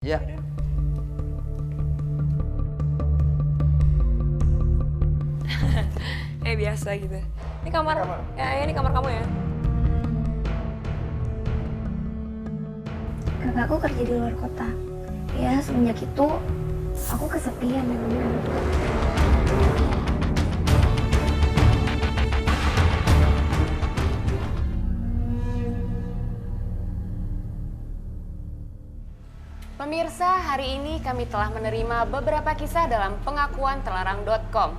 Ya. Biasa gitu. Ini kamar. Ya, ini kamar kamu ya. Kakakku kerja di luar kota. Ya, semenjak itu aku kesepian di rumah. Pemirsa, hari ini kami telah menerima beberapa kisah dalam pengakuan telarang.com.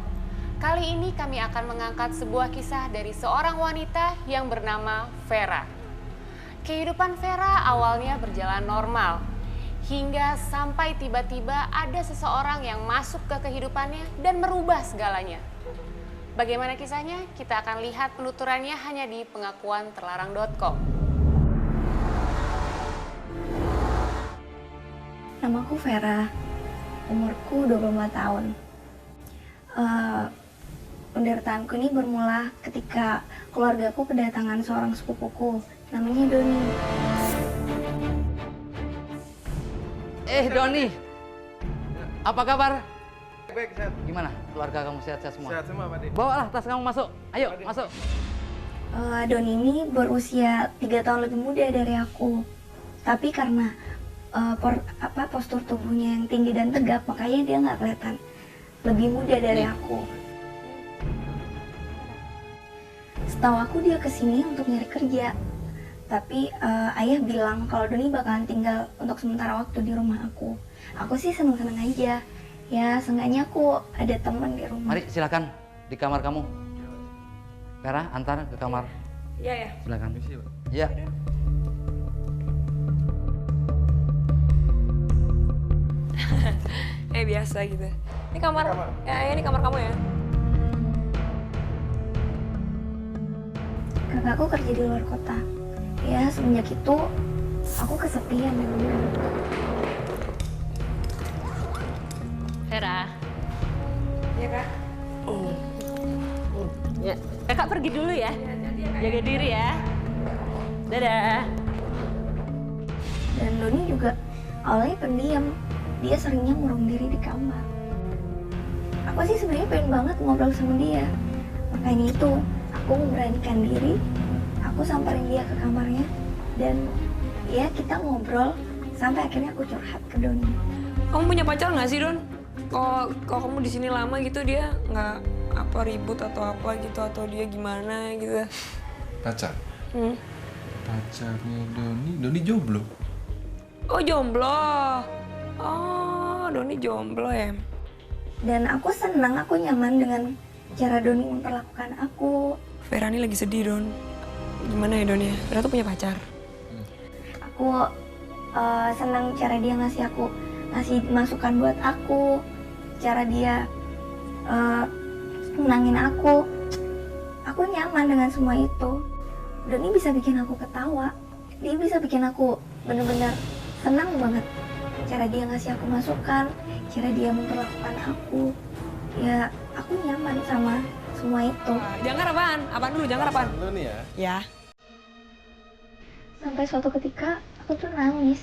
Kali ini kami akan mengangkat sebuah kisah dari seorang wanita yang bernama Vera. Kehidupan Vera awalnya berjalan normal, hingga sampai tiba-tiba ada seseorang yang masuk ke kehidupannya dan merubah segalanya. Bagaimana kisahnya? Kita akan lihat penuturannya hanya di pengakuan telarang.com. Namaku Vera, umurku 25 tahun. Penderitaanku ini bermula ketika keluargaku kedatangan seorang sepupuku, namanya Doni. Doni, apa kabar? Baik, sehat. Gimana? Keluarga kamu sehat-sehat semua? Sehat semua, Pak De. Bawalah tas kamu masuk. Ayo, masuk. Doni ini berusia 3 tahun lebih muda dari aku. Tapi karena postur tubuhnya yang tinggi dan tegap, makanya dia nggak kelihatan lebih muda dari aku. Setahu aku dia kesini untuk nyari kerja. Tapi ayah bilang kalau Doni bakalan tinggal untuk sementara waktu di rumah aku. Aku sih seneng-seneng aja. Ya, seenggaknya aku ada teman di rumah. Mari silakan di kamar kamu. Vera, antar ke kamar. Iya ya. Silakan. Permisi, Pak. Ya. Biasa gitu. Ini kamar. Ya, ini kamar kamu ya. Kakakku kerja di luar kota. Ya, semenjak itu aku kesepian di rumah. Vera, Iya, Kak. ya, kakak pergi dulu ya. Jaga diri ya. Dadah. Dan Doni juga awalnya pendiam. Dia seringnya ngurung diri di kamar. Aku sih sebenarnya pengen banget ngobrol sama dia. Makanya itu, aku memberanikan diri. Aku samperin dia ke kamarnya. Dan ya kita ngobrol sampai akhirnya aku curhat ke Doni. Kamu punya pacar nggak sih, Don? Kalau kamu di sini lama gitu, dia nggak apa ribut atau apa gitu, atau dia gimana gitu? Pacar? Hmm. Pacarnya Doni jomblo. Oh, jomblo. Oh, Doni jomblo ya. Dan aku senang, aku nyaman dengan cara Doni memperlakukan aku. Vera ini lagi sedih, Don. Gimana ya, Don ya? Vera tuh punya pacar. Aku senang cara dia ngasih masukan buat aku. Cara dia menangin aku. Aku nyaman dengan semua itu. Doni bisa bikin aku ketawa. Dia bisa bikin aku bener-bener senang banget. Cara dia ngasih aku masukan, cara dia memperlakukan aku. Ya, aku nyaman sama semua itu. Jangkar apaan? Apaan dulu? Jangkar apaan? Lu nih ya? Ya. Sampai suatu ketika aku tuh nangis.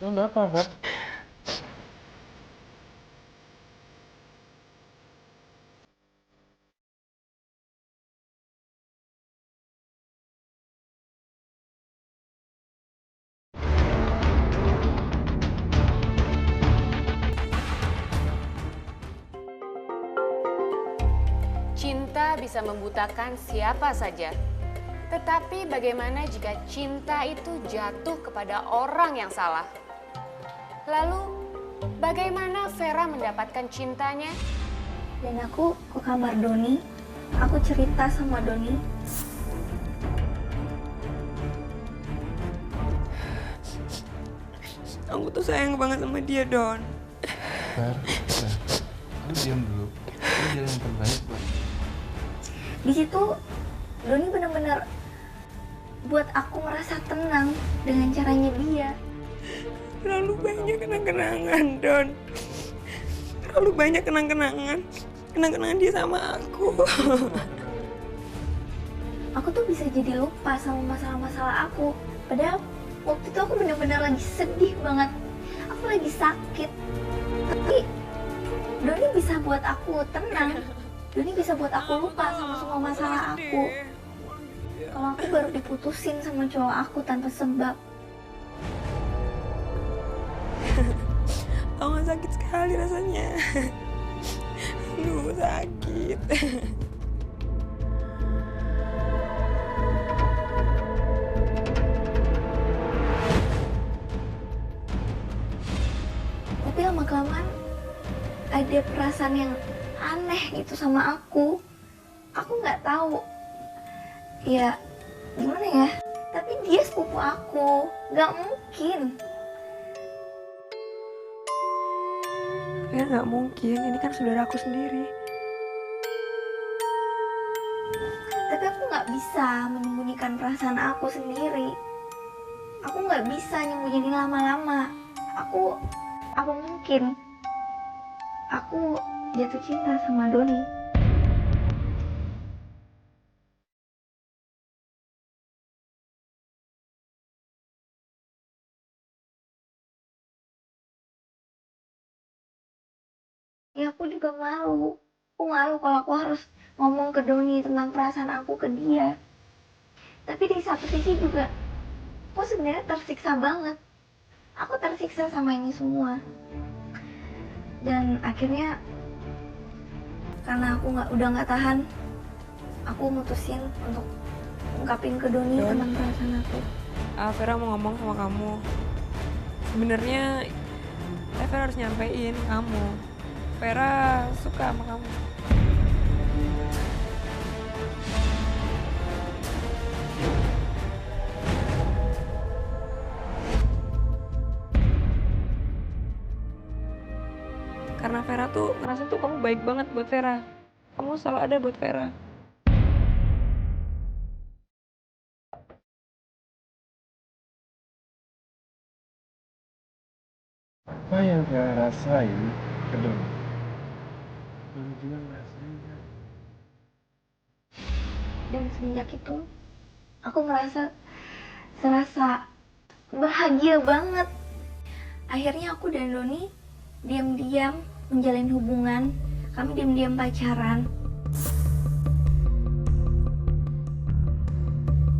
Lu kenapa, Fer? Cinta bisa membutakan siapa saja. Tetapi bagaimana jika cinta itu jatuh kepada orang yang salah? Lalu, bagaimana Vera mendapatkan cintanya? Dan aku ke kamar Doni. Aku cerita sama Doni. Aku tuh sayang banget sama dia, Don. Fer, lu diam dulu. Lu jadi yang terbaik, Pak. Di situ Doni benar-benar buat aku merasa tenang dengan caranya dia. Terlalu banyak kenang-kenangan, Don. Terlalu banyak kenang-kenangan. Kenang-kenangan dia sama aku. Aku tuh bisa jadi lupa sama masalah-masalah aku Padahal waktu itu aku benar-benar lagi sedih banget. Aku lagi sakit. Tapi Doni bisa buat aku tenang. Doni bisa buat aku lupa sama semua masalah aku. Kalau aku baru diputusin sama cowok aku tanpa sebab. Tau gak sakit sekali rasanya. Aduh, sakit. Tapi lama-kelamaan ada perasaan yang aneh gitu sama aku. Aku nggak tahu. Ya, gimana ya? Tapi dia sepupu aku. Nggak mungkin. Ya nggak mungkin, ini kan saudaraku sendiri. Tapi aku nggak bisa menyembunyikan perasaan aku sendiri. Aku nggak bisa nyembunyiin lama-lama. Apa mungkin aku jatuh cinta sama Doni? Ya aku juga malu. Aku malu kalau aku harus ngomong ke Doni tentang perasaan aku ke dia. Tapi di satu sisi juga, aku sebenarnya tersiksa banget. Aku tersiksa sama ini semua. Dan akhirnya, karena aku udah nggak tahan, aku mutusin untuk ungkapin ke Doni tentang perasaan aku. Vera mau ngomong sama kamu. Sebenarnya Vera harus nyampein kamu. Vera suka sama kamu. Karena Vera tuh ngerasa tuh kamu baik banget buat Vera. Kamu selalu ada buat Vera. Apa yang Vera rasain ke Doni? Baru juga ngerasain kan? Dan semenjak itu, aku serasa bahagia banget. Akhirnya aku dan Doni diam-diam menjalin hubungan. Kami diam-diam pacaran.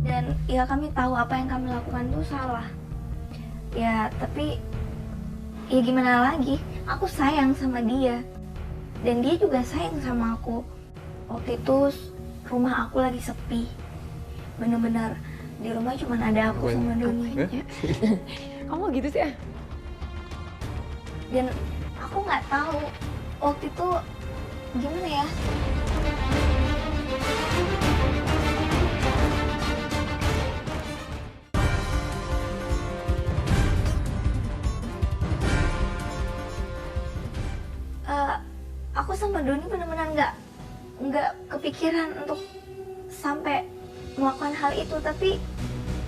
Dan ya kami tahu apa yang kami lakukan itu salah. Ya tapi ya gimana lagi, aku sayang sama dia. Dan dia juga sayang sama aku. Waktu itu rumah aku lagi sepi. Bener-bener di rumah cuma ada aku sama Doni. Kamu gitu sih? Dan aku nggak tahu waktu itu gimana ya. Aku sama Doni benar-benar nggak kepikiran untuk sampai melakukan hal itu, tapi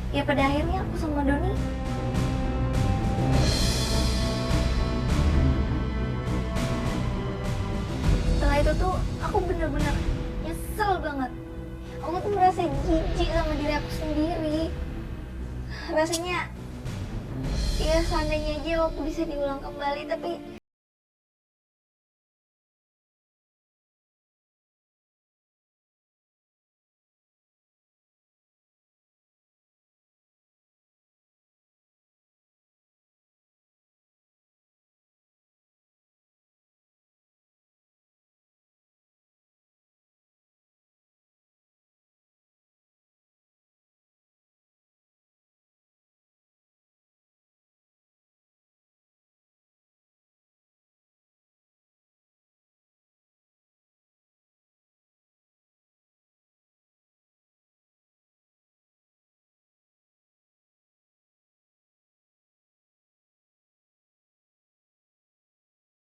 ya pada akhirnya aku sama Doni setelah itu tuh aku bener-bener nyesel banget. Aku tuh merasa jijik sama diri aku sendiri. Rasanya ya seandainya aja waktu bisa diulang kembali, tapi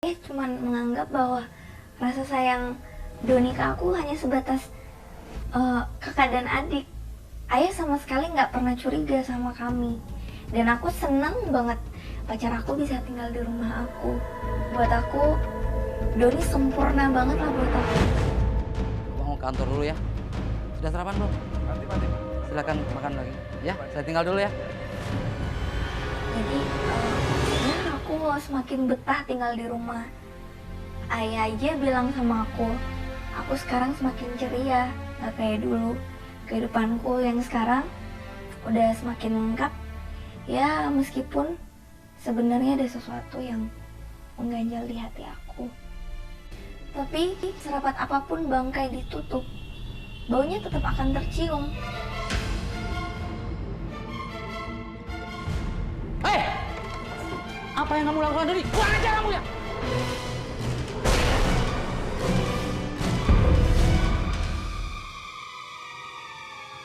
cuman menganggap bahwa rasa sayang Doni ke aku hanya sebatas kakak dan adik. Ayah sama sekali nggak pernah curiga sama kami. Dan aku senang banget pacar aku bisa tinggal di rumah aku. Buat aku, Doni sempurna banget lah buat aku. Abang mau ke kantor dulu ya. Sudah sarapan belum? Nanti. Silakan makan lagi. Ya, saya tinggal dulu ya. Jadi ya aku semakin betah tinggal di rumah. Ayah aja bilang sama aku sekarang semakin ceria, gak kayak dulu. Kehidupanku yang sekarang udah semakin lengkap. Ya meskipun sebenarnya ada sesuatu yang mengganjal di hati aku. Tapi serapat apapun bangkai ditutup, baunya tetap akan tercium. Hei! Apa yang kamu lakukan tadi? Kurang ajar kamu ya!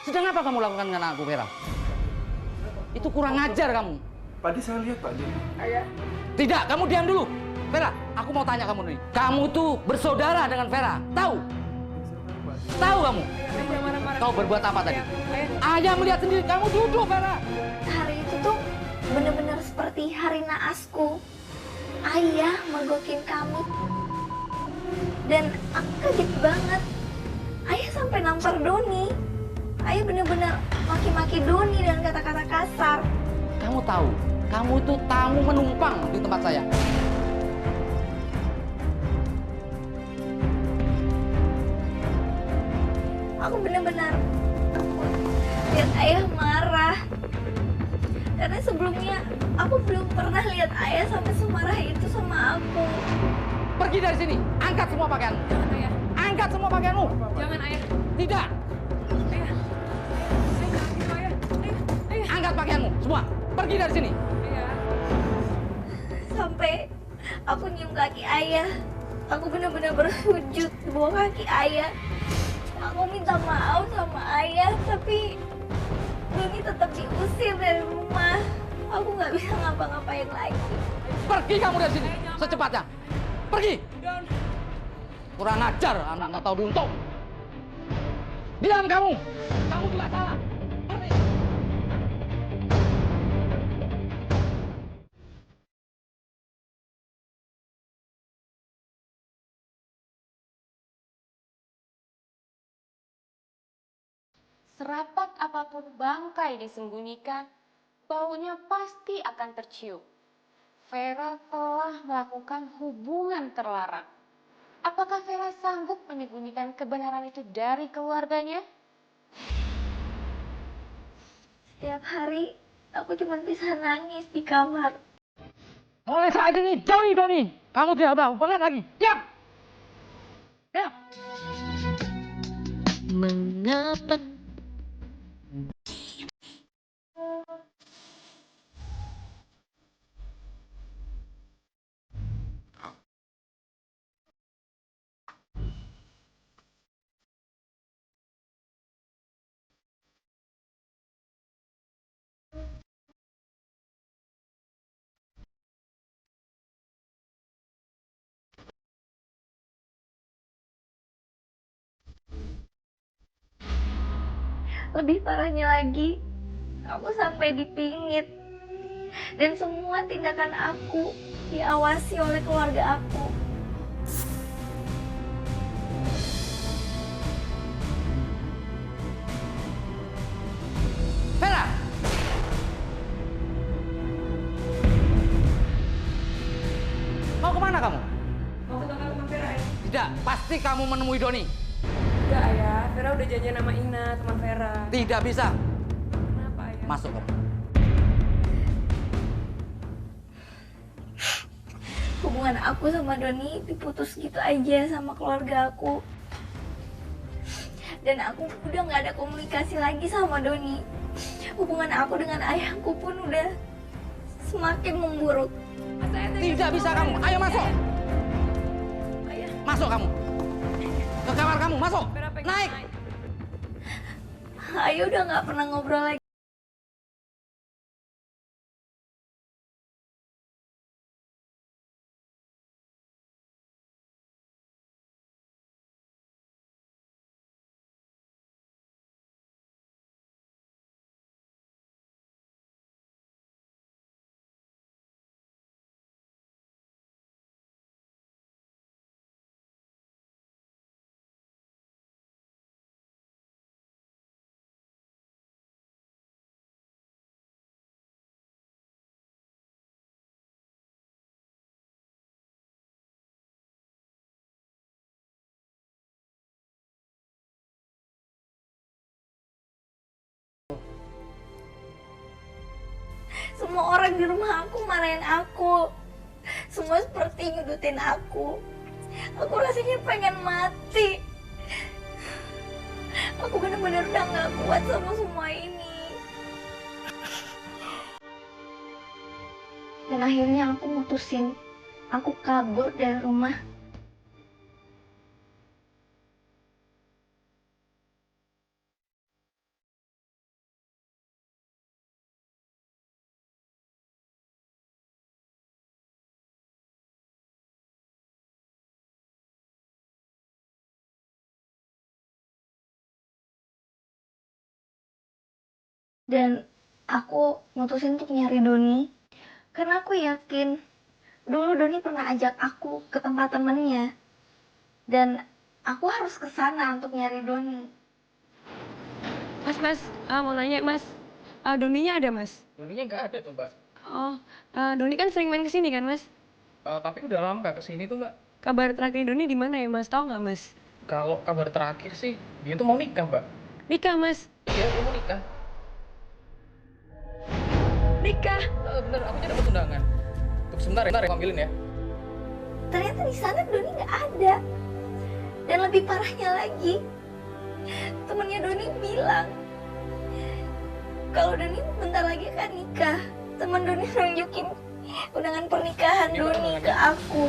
Sedang apa kamu lakukan dengan aku, Vera? Itu kurang ajar kamu. Pak De, saya lihat Pak De. Tidak, kamu diam dulu. Vera, aku mau tanya kamu nih. Kamu tuh bersaudara dengan Vera, tahu? Tahu kamu? Jangan marah-marah. Kau berbuat apa tadi? Ayah. Ayah melihat sendiri, kamu duduk, Vera. Hari itu tuh bener-bener seperti hari naasku. Ayah mergokin kami. Dan aku kaget banget. Ayah sampai nampar Doni. Ayah bener-bener maki-maki Doni dan kata-kata kasar. Kamu tahu, kamu itu tamu menumpang di tempat saya. Aku bener-bener takut lihat ayah marah. Karena sebelumnya aku belum pernah lihat ayah sampai semarah itu sama aku. Pergi dari sini, angkat semua pakaianmu. Jangan ayah. Angkat semua pakaianmu. Jangan ayah. Tidak, Ayah. Ayah, gitu, ayah. Ayah. angkat pakaianmu, semua. Pergi dari sini. Ayah. Sampai aku nyium kaki ayah. Aku benar-benar bersujud di bawah kaki ayah. Aku minta maaf sama ayah, tapi Doni tetap diusir dari rumah. Aku nggak bisa ngapa-ngapain lagi. Pergi kamu dari sini, secepatnya. Pergi. Kurang ajar, anak nggak tahu diuntung. Diam kamu. Kamu juga salah. Pergi. Serapat apapun bangkai disembunyikan, baunya pasti akan tercium. Vera telah melakukan hubungan terlarang. Apakah Vera sanggup menyembunyikan kebenaran itu dari keluarganya? Setiap hari aku cuma bisa nangis di kamar. Mulai saat ini, jauhi Doni. Kamu tidak tahu, banget lagi. Diam. Diam. Mengapa? Lebih parahnya lagi, aku sampai dipingit. Dan semua tindakan aku diawasi oleh keluarga aku. Vera. Mau kemana kamu? Mau ke kamar teman Vera, ayah. Tidak, pasti kamu menemui Doni. Enggak, ayah. Vera udah janjian sama Ina, teman Vera. Tidak bisa. Kenapa, ayah? Masuk kamu. Hubungan aku sama Doni diputus gitu aja sama keluarga aku. Dan aku udah nggak ada komunikasi lagi sama Doni. Hubungan aku dengan ayahku pun udah semakin memburuk. Masa ayah tega Tidak sama bisa Vera? kamu. Ayo masuk. Ayah, Masuk kamu. Ke kamar kamu, masuk. Vera pengen Naik. ayah udah nggak pernah ngobrol lagi. Semua orang di rumah aku marahin aku. Semua seperti nyudutin aku. Aku rasanya pengen mati. Aku benar-benar udah gak kuat sama semua ini. Dan akhirnya aku mutusin, aku kabur dari rumah. Dan aku mutusin untuk nyari Doni. Karena aku yakin dulu Doni pernah ajak aku ke tempat temennya. Dan aku harus ke sana untuk nyari Doni. Mas, mau nanya Mas, Doninya ada Mas? Doninya nggak ada tuh Mbak. Oh, Doni kan sering main kesini kan Mas? Tapi udah lama nggak kesini tuh Mbak. Kabar terakhir Doni di mana ya Mas? Tahu nggak Mas? Kalau kabar terakhir sih dia tuh mau nikah Mbak. Nikah Mas? Iya dia mau nikah. Nikah? Bener, aku dapat undangan. Tunggu sebentar ya, aku ambilin ya. Ternyata di sana Doni nggak ada. Dan lebih parahnya lagi, temennya Doni bilang kalau Doni bentar lagi akan nikah. Teman Doni nunjukin undangan pernikahan Doni ke aku.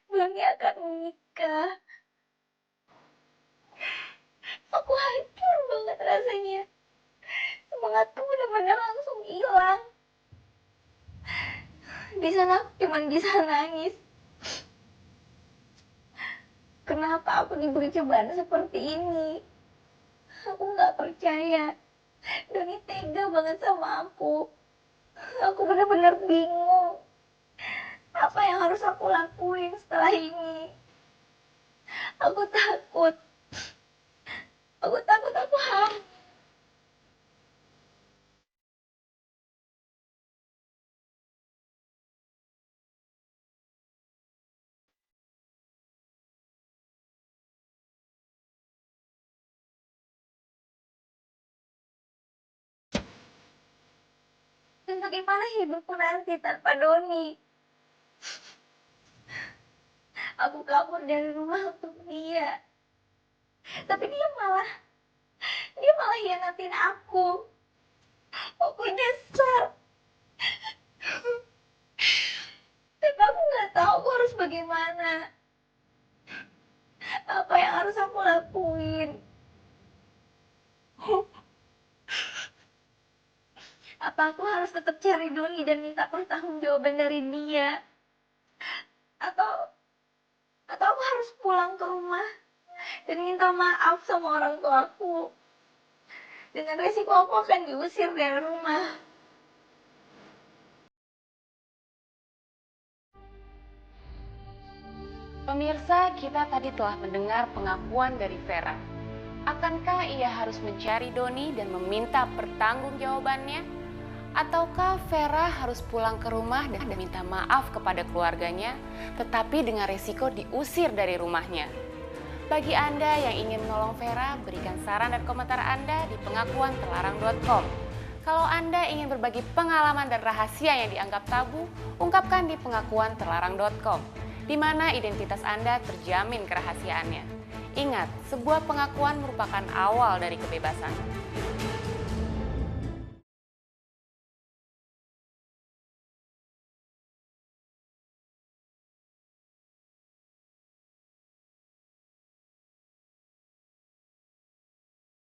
Doni akan menikah. Aku hancur banget rasanya. Semangatku benar-benar langsung hilang. Di sana aku cuma bisa nangis. Kenapa aku diberi cobaan seperti ini? Aku nggak percaya. Doni tega banget sama aku. Aku benar-benar bingung. Apa yang harus aku lakuin setelah ini? Aku takut. Aku takut aku hamil. Dan bagaimana hidupku nanti tanpa Doni? Aku kabur dari rumah untuk dia. Tapi dia malah hianatin aku. Aku nyesel. Tapi aku nggak tahu aku harus bagaimana. Apa yang harus aku lakuin? Apa aku harus tetap cari Doni dan minta pertanggungjawaban dari dia? Atau aku harus pulang ke rumah dan minta maaf sama orang tuaku? Dengan resiko aku akan diusir dari rumah. Pemirsa, kita tadi telah mendengar pengakuan dari Vera. Akankah ia harus mencari Doni dan meminta pertanggungjawabannya? Ataukah Vera harus pulang ke rumah dan minta maaf kepada keluarganya, tetapi dengan resiko diusir dari rumahnya? Bagi Anda yang ingin menolong Vera, berikan saran dan komentar Anda di pengakuanterlarang.com. Kalau Anda ingin berbagi pengalaman dan rahasia yang dianggap tabu, ungkapkan di pengakuanterlarang.com, di mana identitas Anda terjamin kerahasiaannya. Ingat, sebuah pengakuan merupakan awal dari kebebasan.